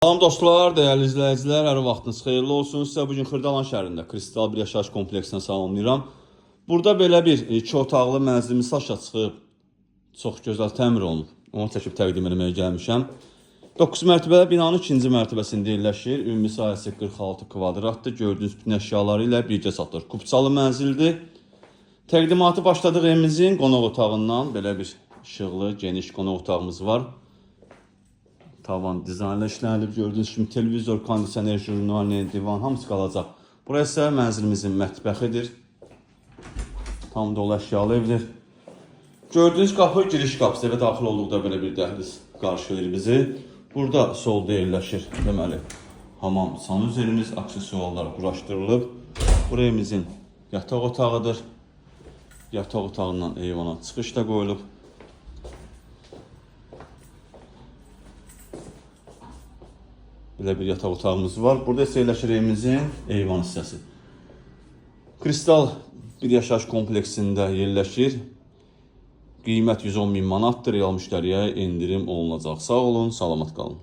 Salam dostlar, dəyərli izləyicilər, hər vaxtınız xeyirli olsun. Sizə bugün Xırdalan şəhərində Kristal bir yaşayış kompleksinə salamlayıram. Burada belə bir 2 otaqlı mənzilimiz saşa çıxıb, çox gözəl təmir olunub. Onu çəkib təqdim etməyə gəlmişəm. 9 mərtəbəli binanın 2-ci mərtəbəsində yerləşir. Ümumi sahəsi 46 kvadratdır. Gördüyünüz bütün əşyaları ilə birgə satılır. Kupçalı mənzildir. Təqdimatı başladıq evimizin qonaq otağından. Belə bir işıqlı, geniş qonaq otağımız var. Tavan dizaynla işlənilib. Gördüyünüz kimi televizor, kondisioner, jurnal, divan hamısı qalacaq. Burası isə mənzilimizin mətbəxidir. Tam dolu əşyalı evdir. Gördüyünüz qapı giriş qapısı. Evə daxil olduqda belə bir dəhliz qarşılayır bizi. Burada solda yerləşir. Deməli, hamam sanuzerimiz, aksesuarlar quraşdırılıb. Burası evimizin yataq otağıdır. Yataq otağından eyvana çıxış da qoyulub. Belə bir yataq otağımız var. Burada isə yerləşir evimizin eyvan hissəsi. Kristal bir yaşayış kompleksində yerləşir. Qiymət 110.000 manatdır. Real müştəriyə endirim olunacaq. Sağ olun, salamat qalın.